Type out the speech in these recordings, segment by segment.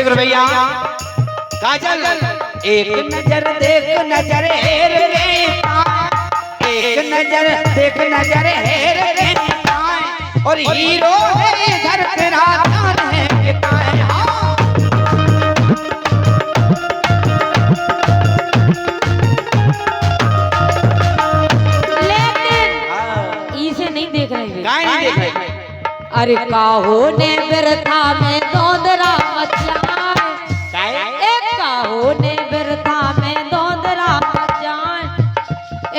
शेख भैया काजल एक नजर देख नजर हेर रे, एक नजर देख नजर हेर रे, और हीरो है इधर तेरा जान है कितना है। नहीं देख रहे। अरे काहो ने बिरथा में दोदरा मचाए, एक काहो ने बिरथा में दोदरा मचाए,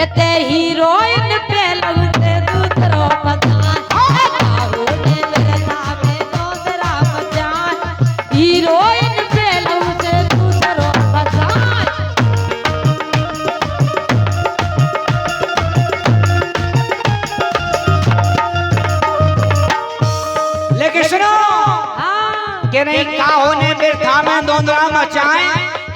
एते हीरोइन पे लगते दूसरो मचाए, काहो ने बिरथा में दोदरा मचाए, हीरोइन पे लगते दूसरो मचाए। सुनो के नहीं काहो ने बिरथा में दोंदरा मचाए,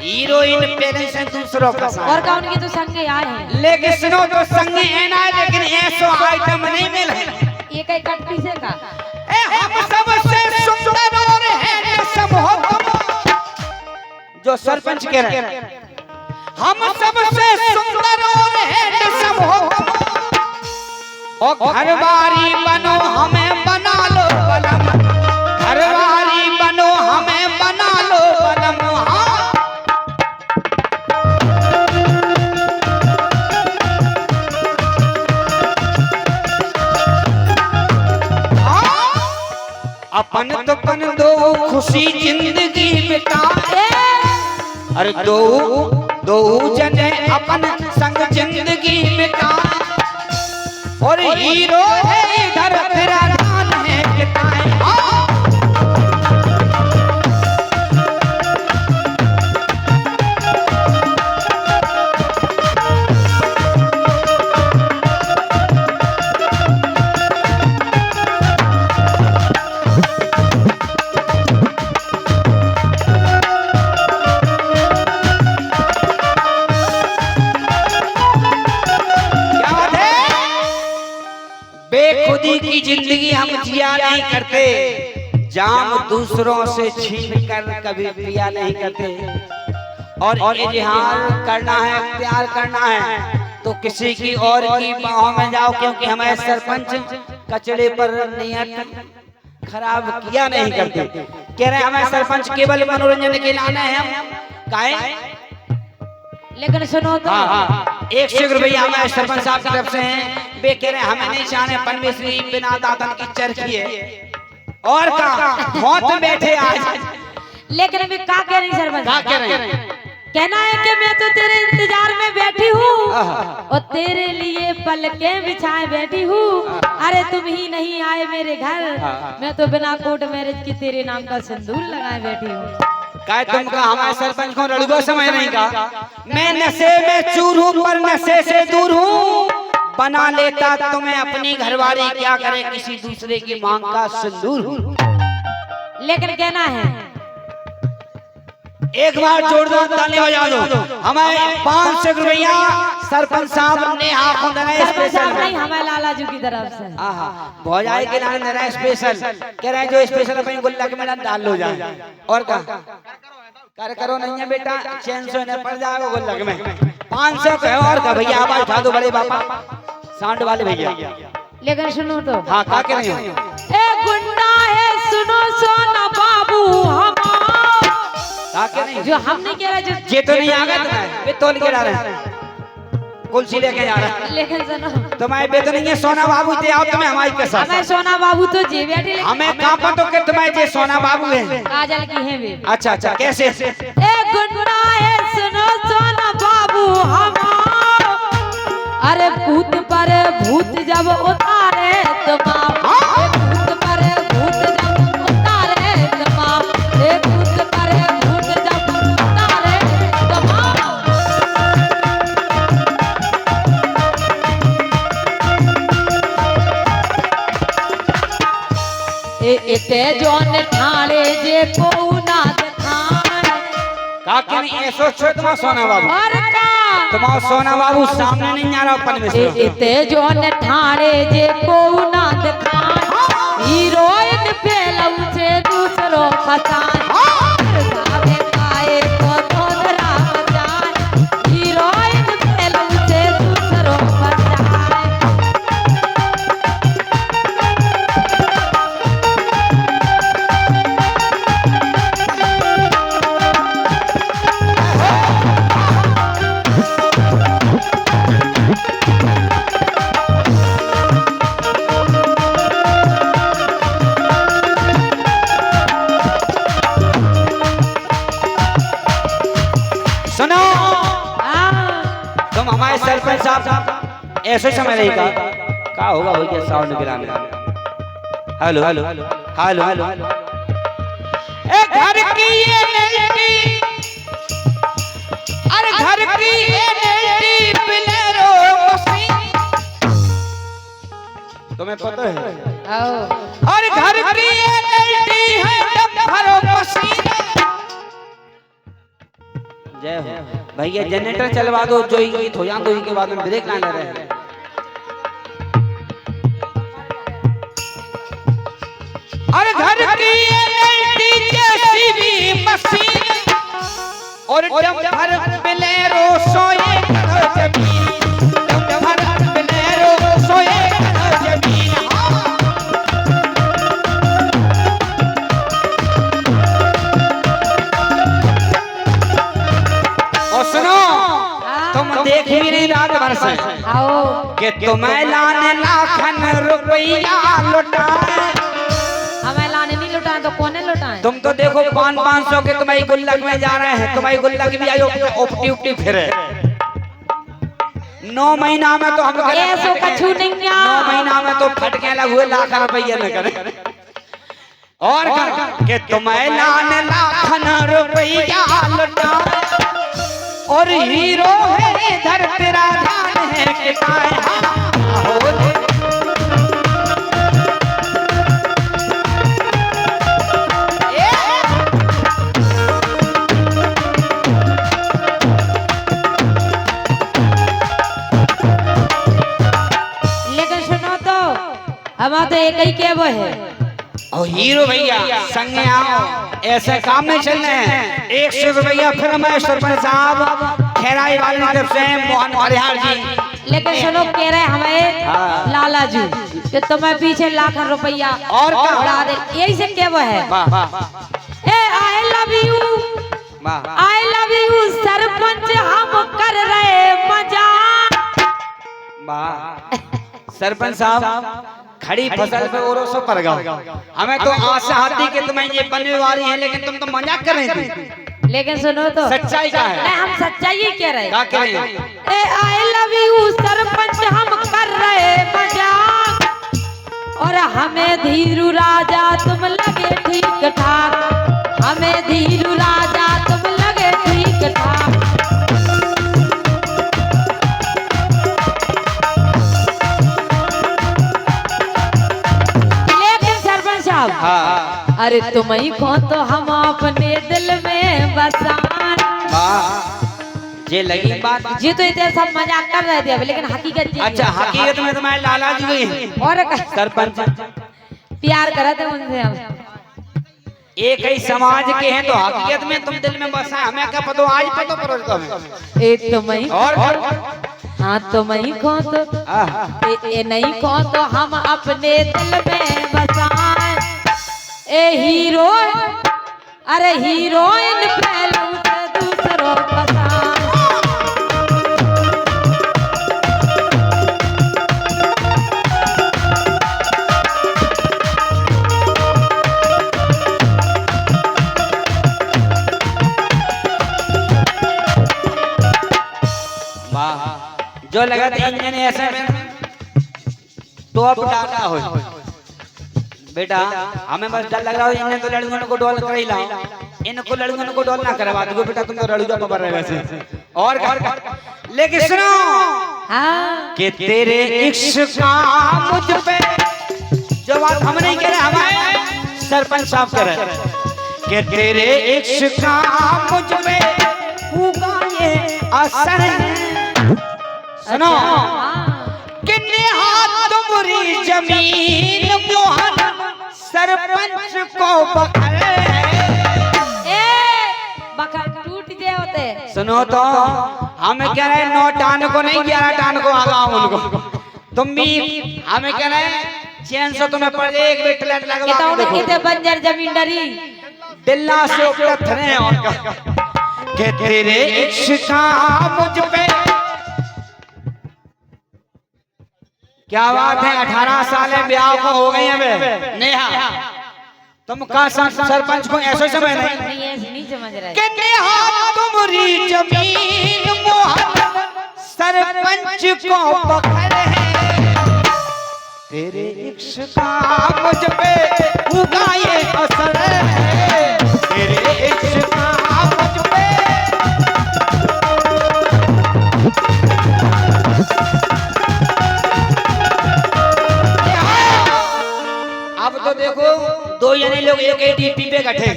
हीरोइन पे से दूसरों का और का उनके तो संगे आए हैं, लेकिन सुनो तो संगे है ना, लेकिन ऐसो आइटम नहीं मिले। ये कई कट्टी से का हम सबसे सुंदर और है सब हो तुम, जो सरपंच कह रहे हैं हम सबसे सुंदर और है सब हो तुम, और घरवारी बनो हमें बना लो बलम, घरवारी बनो हमें बना लो बलम। अपन तो पन दो खुशी जिंदगी बिताए, अरे दो दो जने अपन संग जिंदगी बिताए, और हीरो है इधर तेरा जान है कितना है। बेखुदी की जिंदगी हम जिया नहीं करते, जाम दूसरों से छीन कर कभी पिया नहीं करते, और इजहार करना है प्यार करना है तो किसी की और की बाहों में जाओ, क्योंकि हमारे सरपंच कचड़े पर नियत खराब किया नहीं करते। कह रहे हमारे सरपंच केवल मनोरंजन के लाने हैं काहे, लेकिन सुनो तो एक शेख भैया हमारे सरपंच साहब की तरफ से हैं, वे कह रहे हमें नहीं चाहने परमेश्वरी बिना दातन की चरखी है, और का मौत बैठे आज। लेकिन मैं का कह रही सरपंच, का कह रहे हैं? कहना है कि मैं तो तेरे इंतजार में बैठी हूँ और तेरे लिए पलकें बिछाए बैठी हूँ, अरे तुम ही नहीं आए मेरे घर, मैं तो बिना कोर्ट मैरिज की तेरे नाम का सिंदूर लगाए बैठी हूँ। काय तुमका हमारे सरपंच को लड़को समझ नहीं का, मैं नशे में चूर हूँ पर नशे से दूर हूँ, बना लेता तुम्हें अपनी घरवाली क्या करे किसी दूसरे की मांग का सिंदूर हूँ। लेकिन कहना है एक बार जोरदार ताली बजा दो हमारे 500 रुपया सरपंच साहब ने आंखों स्पेशल नहीं हमारे लाला जी की तरफ से भौजाई के नाम नया स्पेशल कह रहे हैं, जो स्पेशल अपनी गुल्लक में डाल लो जाए, और का कर करो नहीं है बेटा, चैन से न पड़ जाएगा गुल्लक में 500 का, और का भैया आवाज उठा दो बड़े बापा साउंड वाले भैया। लेकिन सुनो तो हाँ क्या कह रहे हो, ए गुंडा है सुनो सोना बाबू हमारा जो हम नहीं कह रहे, जो ये तो नहीं आ गया तुम्हें तोल के ला रहे हैं कुलसी लेके जा रहा है, लेकिन सुनो तुम्हारे पे तो नहीं है सोना बाबू थे, आप तुम्हें हमारी के साथ हमें सोना बाबू तो जी बैठी, हमें कहाँ पर तो के तुम्हारे जे सोना बाबू है काजल की है वे। अच्छा अच्छा कैसे, ए गुंडा है सुनो सोना बाबू हमारा, अरे भूत पर भूत जब उतारे तुम, भूत पर भूत जब उतारे तुम, भूत पर भूत जब उतारे तुम, इते जोन ठाणे जे को ना दिखाए, काके नहीं ऐसो छो तुम सोना बाबू, और का तुम्हारा सोना बाबू सामने नहीं आ रहा परमेश्वर, इते जोन ठाणे जे को ना दिखाए, हीरोइन पे लव से दूसरो फसाए, सरपंच साहब ऐसे समय रहेगा क्या होगा भैया साउंड गिराने। हेलो हेलो हेलो हेलो ए घर की ये लड़की, अरे घर की ये लड़की बिलेरो तुम्हें पता है? और घर की ये लड़की है डम्फरो पसीना। जय हो भैया, जनरेटर चलवा दो, जो गीत हो जाए तो के बाद में ब्रेक ना ले रहे हैं। और घर की ये लड़की जैसी भी मशीन और डम्फर बिलेरो सोए जमीन, डम्फर बिलेरो सोए जमीन। और सुनो, तुम देख भी नहीं रात भर से कि तुम्हें लाने लाखन रुपया लुटाए। हमें लाने नहीं लुटाए तो कौन लुटाए? तुम तो देखो 500 के तुम्हारी गुल्लक में जा रहे हैं, तुम्हारी गुल्लक भी आयो उपटी उपटी फिरे। 9 महीना में तो हम ऐसो कछु नहीं, 9 महीना में तो फटके लग हुए लाख रुपये न करे। और के तुम्हें लाने लाखन रुपया लुटाए और हीरो है इधर तेरा ध्यान है कि लेकिन सुनो तो हम तो एक ही के वो है। और हीरो भैया संगे आओ, ऐसे काम में चलने हैं। 100 रुपया फिर मैं सरपंच साहब खेराई वाले की तरफ से मोहन हरियार जी। लेकिन सुनो कह रहे हमें लाला जी कि तुम्हें पीछे लाखन रुपया और उड़ा दे, यही से क्या वो है। ए I love you, I love you sarpanch हम कर रहे मजाक। सरपंच साहब खड़ी फसल पे और सो पर गए, हमें तो आशा आती कि तुम्हें ये बनने वाली है, लेकिन तुम तो मजाक कर रही थी। लेकिन सुनो तो सच्चाई क्या है? नहीं, हम सच्चाई ही कह रहे क्या कह रही हैं? ए आई लव यू सरपंच हम कर रहे मजाक, और हमें धीरू राजा तुम लगे ठीक ठाक, हमें धीरू राजा तुम लगे ठीक ठाक। हाँ। अरे तुम ही को तो हम अपने दिल में बसान। ये लगी बात जी, तो इतने सब मजाक कर रहे थे लेकिन हकीकत ये अच्छा हकीकत में तुम्हारे लाला जी गई हैं और सरपंच प्यार करे थे उनसे हम। एक ही समाज के हैं तो हकीकत में तुम दिल में बसा, हमें क्या पता आज पता पड़ो तुम्हें। ए तुम ही और हाँ तुम ही को तो ए नहीं को तो हम अपने दिल में बसाए। ए हीरो, अरे हीरोइन पहलू से दूसरों पसंद। जो लगा था इंजन ऐसे में तो अब डाला हो बेटा, हमें बस डर लग रहा है इंजन तो लड़कों को डोल कर ही लाओ, इनको लड़कों को डोल ना करवा दो बेटा, तुम तो लड़ूगा पबर रहे वैसे। और लेकिन सुनो हाँ कि तेरे इश्क का मुझ पे जो बात हम नहीं कह रहे, हमारे सरपंच साहब कह रहे कि तेरे इश्क का मुझ पे हुआ ये असर। सुनो किन्ने हाथ तुम्हारी जमीन मोहन सरपंच को बखरे टूट गए होते। सुनो तो हमें कह रहे 9 टान को नहीं 11 टान को आगा उनको, तुम भी हमें कह रहे चैन से तुम्हें पड़ जाए एक बेट लट लगवा के देखो। कितने बंजर जमीन डरी दिल्ला से ऊपर थरे और के तेरे इश्क का मुझ पे क्या बात है। 18 साल ब्याह को हो गई है नेहा, तुम का सरपंच को ऐसे समझ नहीं समझ रहे कि नेहा तुम्हारी जमीन मोहन सरपंच पंच को बखर है, तेरे इश्क का मुझ पे हुआ ये असर है, तेरे इश्क का मुझ पे। अब तो देखो दो जने लोग एक एडीपी पे बैठे,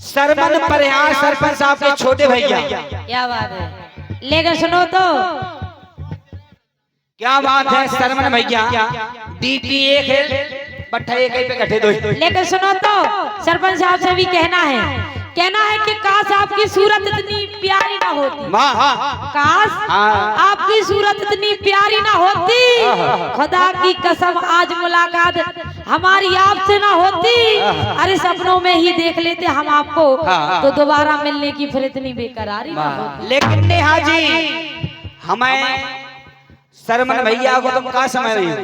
सरमन परिहार सरपंच साहब के छोटे भैया। क्या बात है, लेकर सुनो तो क्या बात है, सरमन भैया डीपी एक है, पट्टा एक ही पे इकट्ठे दो। लेकर सुनो तो सरपंच साहब से भी कहना है कि काश आपकी सूरत इतनी प्यारी ना होती, काश आपकी सूरत इतनी प्यारी ना होती, खुदा की कसम आज मुलाकात हमारी आपसे ना होती, अरे सपनों में ही देख लेते हम आपको, तो दोबारा मिलने की फिर इतनी बेकरारी ना होती। लेकिन नेहा जी, हमें सरमन भैया को तुम कहाँ समझ रही हो,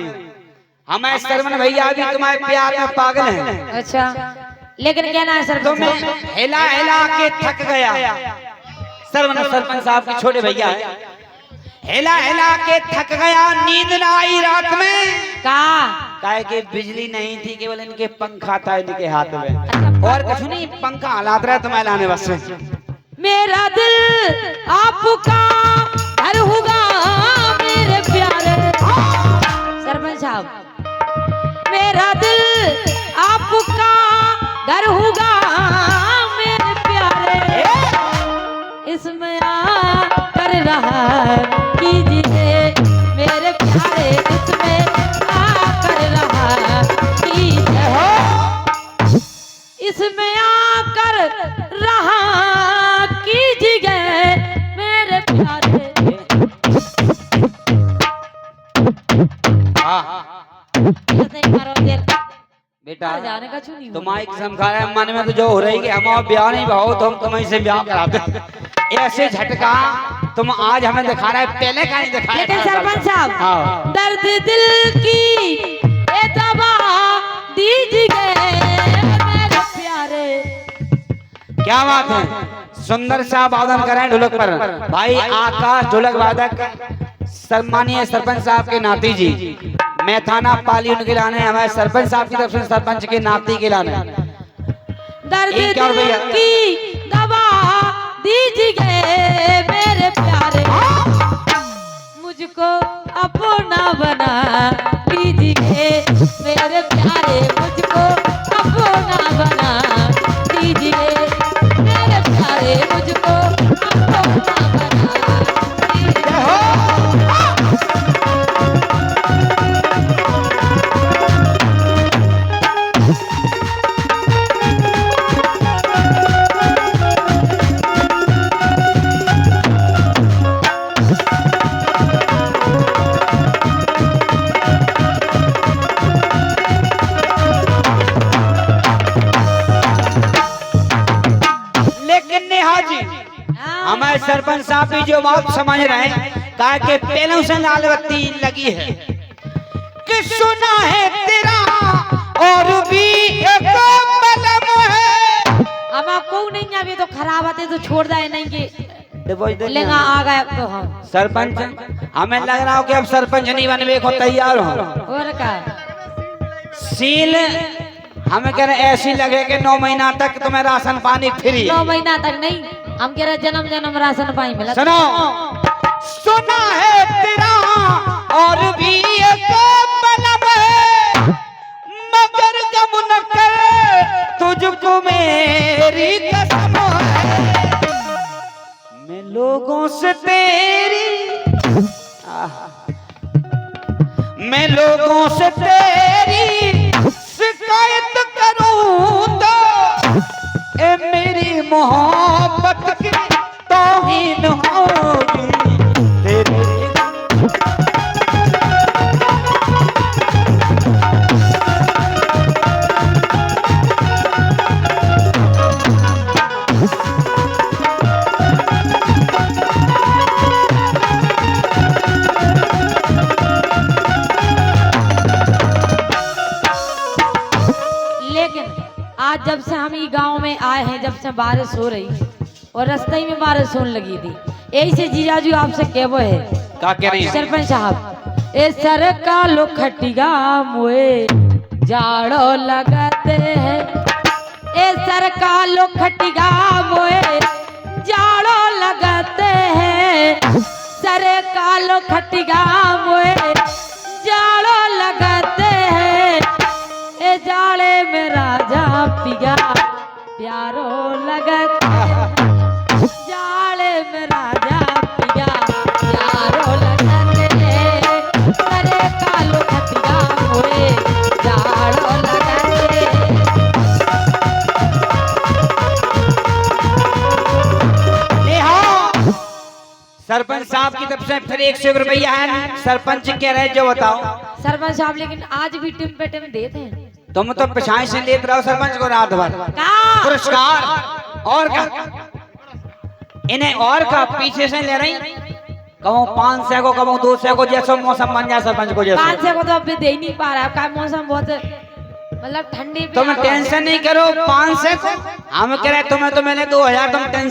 हमें सरमन भैया भी तुम्हारे प्यार में पागल हैं। अच्छा, लेकिन कहना है सरपंच तुम्हें हिला हिला के थक गया, सरपंच साहब के छोटे भैया है, हिला हिला के थक गया, नींद ना आई रात में, काहे कि बिजली नहीं थी, केवल इनके पंखा था इनके हाथ में, और कुछ नहीं, पंखा हालात रहा तुम्हें लाने बस में। मेरा दिल आपका घर होगा मेरे प्यारे सरपंच साहब, मेरा दिल आपका घर होगा मेरे प्यारे, इसमें आ कर रहा कीजिए मेरे प्यारे, इसमें आ कर रहा कीजिए, इसमें आ कर रहा कीजिए मेरे प्यारे। बेटा जाने का चुनी तुम्हारी कसम खा रहे हैं, मन में तो जो हो रही है, हम ब्याह नहीं भाओ तो हम तुम्हें से ब्याह कराते, ऐसे झटका तुम आज हमें दिखा रहे, पहले का नहीं दिखाया। लेकिन सरपंच साहब, दर्द दिल की ये दवा दीजिए मेरे प्यारे। क्या बात है, सुंदर सा वादन करें ढोलक पर भाई आकाश ढोलक वादक, सम्मानीय सरपंच साहब के नाती जी, मैं थाना पाली उनके लाने, हमारे सरपंच साहब की तरफ से सरपंच के नाती के लाने, दर्द दिल की दवा दीजिए मेरे प्यारे, मुझको अपना बना लीजिए मेरे प्यारे, मुझको अपना बना लीजिए मेरे प्यारे, मुझको अपना बना लीजिए। हमारे सरपंच साहब भी जो बात समझ रहे हैं, कहा कि पहले से लाल बत्ती लगी है कि सुना है तेरा और भी एक बलम है, अब आपको नहीं अभी तो खराब आते तो छोड़ जाए नहीं कि लेगा आ गए तो हम सरपंच, हमें लग रहा हो कि अब सरपंच नहीं बनने को तैयार हो, और का सील हमें कह रहे ऐसी लगे कि 9 महीना तक तुम्हें राशन पानी फ्री, 9 महीना तक नहीं, हम कह रहे जन्म जन्म राशन पानी मिला। सुनो, सुना है तेरा और भी एक बलम है, मगर गम न कर तुझको मेरी कसम है, मैं लोगों से तेरी मैं लोगों से तेरी शिकायत करूं तो ए मेरी मोहब्बत की तौहीन होगी तेरी। आज जब से हम ये गांव में आए हैं, जब से बारिश हो रही और रास्ते में बारिश होने लगी थी, यही से जीजाजू आपसे कहबो है का कह रही है? सरपंच साहब ए सर का लो खटिगा मोए जाड़ो लगाते हैं ए सर का लो खटिगा मोए जाड़ो लगाते हैं सर का लो खटिगा मोए जाड़ो लगाते हैं ए जाड़े में राजा पिया प्यारो लगते हैं जाड़े में राजा पिया प्यारो लगते हैं सरे कालो खटिया मोए जाड़ो लगते हैं। ले हाँ। सरपंच साहब की तरफ से फिर 100 रुपया है। सरपंच कह रहे जो बताओ। सरपंच साहब लेकिन आज भी टिम पे टिम देते हैं तुम तो पिछाई से लेते रहो सरपंच को रात भर का पुरस्कार और का इन्हें और का पीछे से ले रही कहूँ 500 को कहूँ 200 को जैसा मौसम बन जाए सरपंच को जैसा 500 को तो अभी दे ही नहीं पा रहा है का मौसम बहुत मतलब ठंडी तुम टेंशन नहीं करो 500 को हम कह रहे तुम्हें तो मैंने 2000 तुम टेंशन